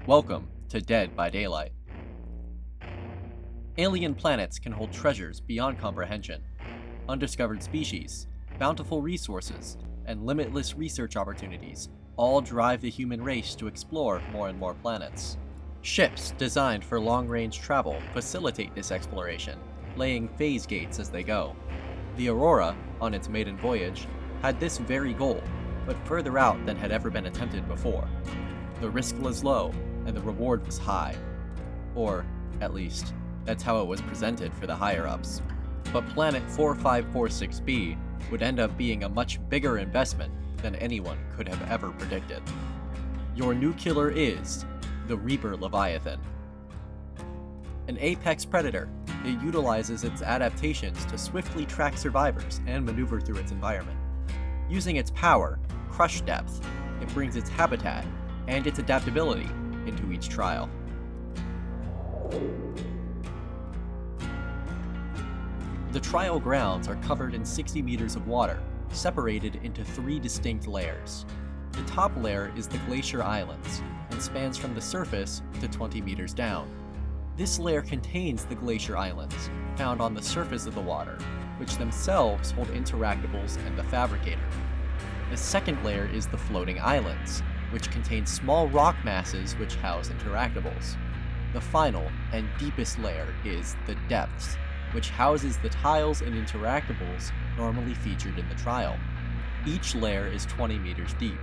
Welcome to Dead by Daylight. Alien planets can hold treasures beyond comprehension. Undiscovered species, bountiful resources, and limitless research opportunities all drive the human race to explore more and more planets. Ships designed for long-range travel facilitate this exploration, laying phase gates as they go. The Aurora, on its maiden voyage, had this very goal, but further out than had ever been attempted before. The risk was low, and the reward was high. Or, at least, that's how it was presented for the higher-ups. But Planet 4546b would end up being a much bigger investment than anyone could have ever predicted. Your new killer is the Reaper Leviathan. An apex predator, it utilizes its adaptations to swiftly track survivors and maneuver through its environment. Using its power, crush depth, it brings its habitat and its adaptability into each trial. The trial grounds are covered in 60 meters of water, separated into 3 distinct layers. The top layer is the Glacier Islands, and spans from the surface to 20 meters down. This layer contains the Glacier Islands, found on the surface of the water, which themselves hold interactables and the Fabricator. The second layer is the Floating Islands, which contain small rock masses which house interactables. The final and deepest layer is the Depths, which houses the tiles and interactables normally featured in the trial. Each layer is 20 meters deep.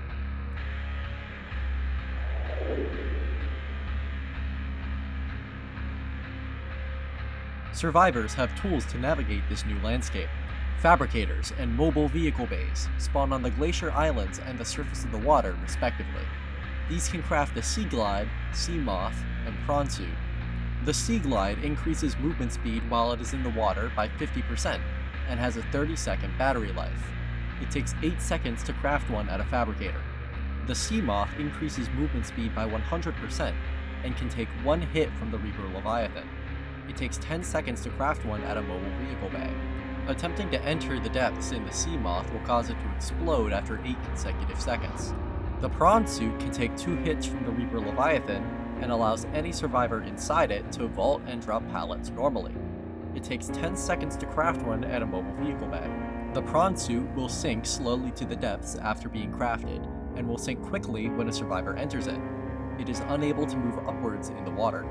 Survivors have tools to navigate this new landscape. Fabricators and mobile vehicle bays spawn on the Glacier Islands and the surface of the water, respectively. These can craft the Sea Glide, Sea Moth, and Prawn Suit. The Sea Glide increases movement speed while it is in the water by 50% and has a 30-second battery life. It takes 8 seconds to craft one at a fabricator. The Sea Moth increases movement speed by 100% and can take one hit from the Reaper Leviathan. It takes 10 seconds to craft one at a mobile vehicle bay. Attempting to enter the depths in the Sea Moth will cause it to explode after 8 consecutive seconds. The Prawn Suit can take 2 hits from the Reaper Leviathan and allows any survivor inside it to vault and drop pallets normally. It takes 10 seconds to craft one at a mobile vehicle bay. The Prawn Suit will sink slowly to the depths after being crafted, and will sink quickly when a survivor enters it. It is unable to move upwards in the water.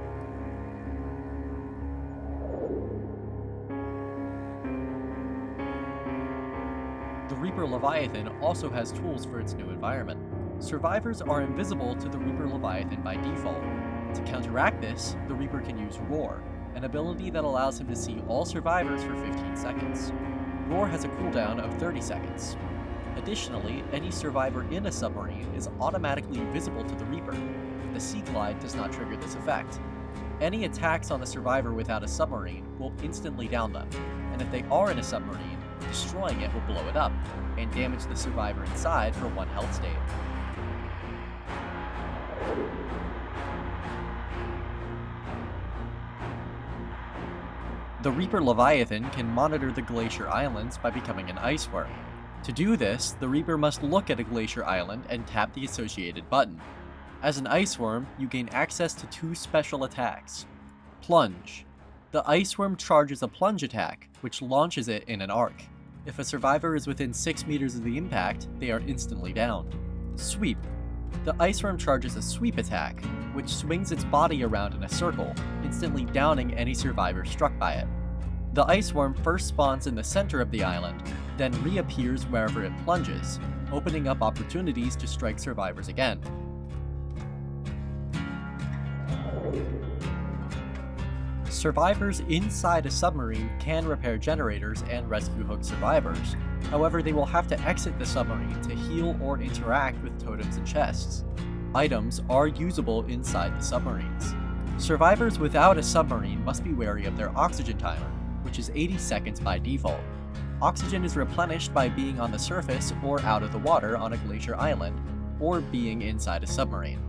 The Reaper Leviathan also has tools for its new environment. Survivors are invisible to the Reaper Leviathan by default. To counteract this, the Reaper can use Roar, an ability that allows him to see all survivors for 15 seconds. Roar has a cooldown of 30 seconds. Additionally, any survivor in a submarine is automatically visible to the Reaper. The Sea Glide does not trigger this effect. Any attacks on a survivor without a submarine will instantly down them, and if they are in a submarine, destroying it will blow it up, and damage the survivor inside for 1 health state. The Reaper Leviathan can monitor the Glacier Islands by becoming an ice worm. To do this, the Reaper must look at a glacier island and tap the associated button. As an ice worm, you gain access to 2 special attacks. Plunge. The ice worm charges a plunge attack, which launches it in an arc. If a survivor is within 6 meters of the impact, they are instantly downed. Sweep. The ice worm charges a sweep attack, which swings its body around in a circle, instantly downing any survivor struck by it. The ice worm first spawns in the center of the island, then reappears wherever it plunges, opening up opportunities to strike survivors again. Survivors inside a submarine can repair generators and rescue hooked survivors. However, they will have to exit the submarine to heal or interact with totems and chests. Items are usable inside the submarines. Survivors without a submarine must be wary of their oxygen timer, which is 80 seconds by default. Oxygen is replenished by being on the surface or out of the water on a glacier island, or being inside a submarine.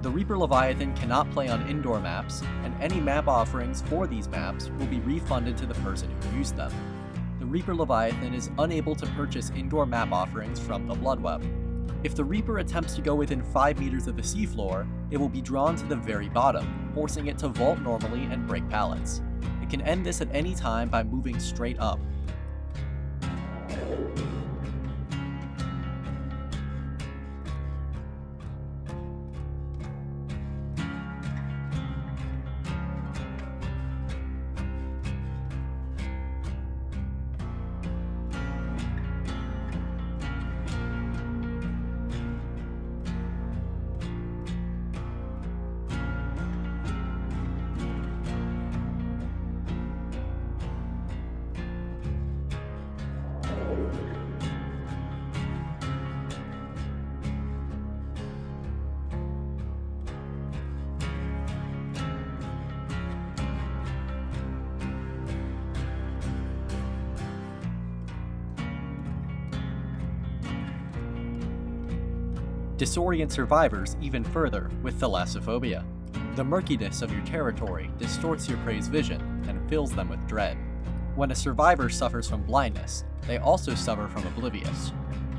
The Reaper Leviathan cannot play on indoor maps, and any map offerings for these maps will be refunded to the person who used them. The Reaper Leviathan is unable to purchase indoor map offerings from the Bloodweb. If the Reaper attempts to go within 5 meters of the seafloor, it will be drawn to the very bottom, forcing it to vault normally and break pallets. It can end this at any time by moving straight up. Disorient survivors even further with thalassophobia. The murkiness of your territory distorts your prey's vision and fills them with dread. When a survivor suffers from blindness, they also suffer from oblivious.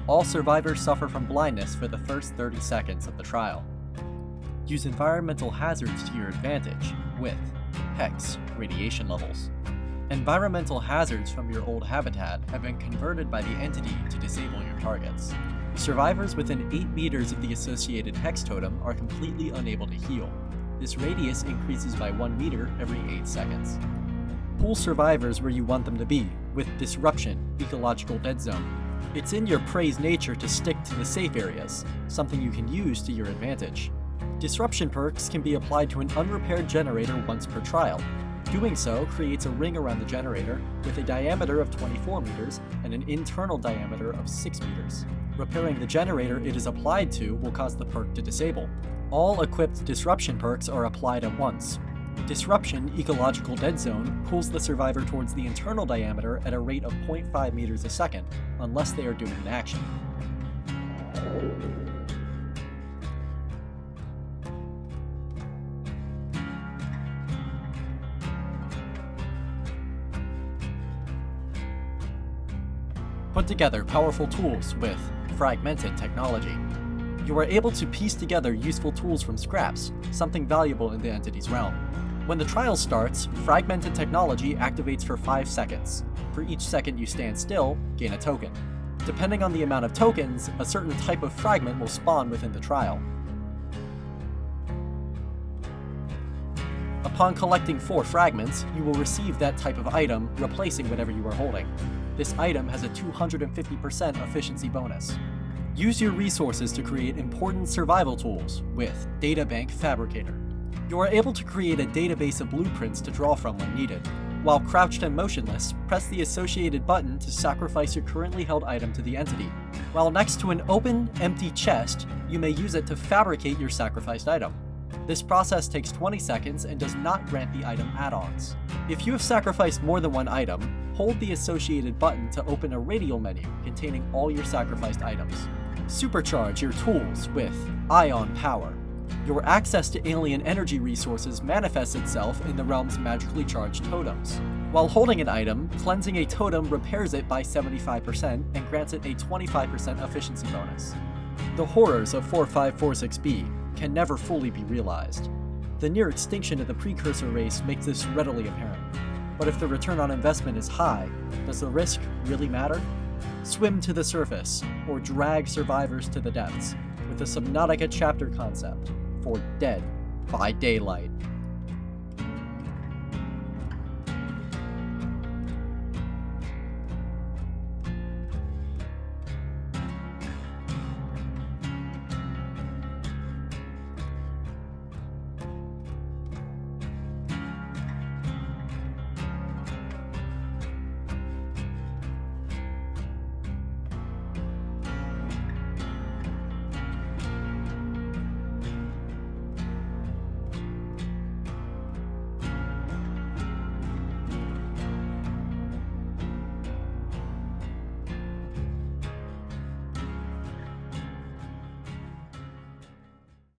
All survivors suffer from blindness for the first 30 seconds of the trial. Use environmental hazards to your advantage with hex radiation levels. Environmental hazards from your old habitat have been converted by the entity to disable your targets. Survivors within 8 meters of the associated hex totem are completely unable to heal. This radius increases by 1 meter every 8 seconds. Pull survivors where you want them to be, with Disruption, Ecological Dead Zone. It's in your prey's nature to stick to the safe areas, something you can use to your advantage. Disruption perks can be applied to an unrepaired generator once per trial. Doing so creates a ring around the generator with a diameter of 24 meters and an internal diameter of 6 meters. Repairing the generator it is applied to will cause the perk to disable. All equipped disruption perks are applied at once. Disruption Ecological Dead Zone pulls the survivor towards the internal diameter at a rate of 0.5 meters a second, unless they are doing an action. Put together powerful tools with fragmented technology. You are able to piece together useful tools from scraps, something valuable in the entity's realm. When the trial starts, fragmented technology activates for 5 seconds. For each second you stand still, gain a token. Depending on the amount of tokens, a certain type of fragment will spawn within the trial. Upon collecting 4 fragments, you will receive that type of item, replacing whatever you are holding. This item has a 250% efficiency bonus. Use your resources to create important survival tools with Databank Fabricator. You are able to create a database of blueprints to draw from when needed. While crouched and motionless, press the associated button to sacrifice your currently held item to the entity. While next to an open, empty chest, you may use it to fabricate your sacrificed item. This process takes 20 seconds and does not grant the item add-ons. If you have sacrificed more than one item, hold the associated button to open a radial menu containing all your sacrificed items. Supercharge your tools with Ion Power. Your access to alien energy resources manifests itself in the realm's magically charged totems. While holding an item, cleansing a totem repairs it by 75% and grants it a 25% efficiency bonus. The horrors of 4546B can never fully be realized. The near extinction of the precursor race makes this readily apparent. But if the return on investment is high, does the risk really matter? Swim to the surface, or drag survivors to the depths, with the Subnautica chapter concept for Dead by Daylight.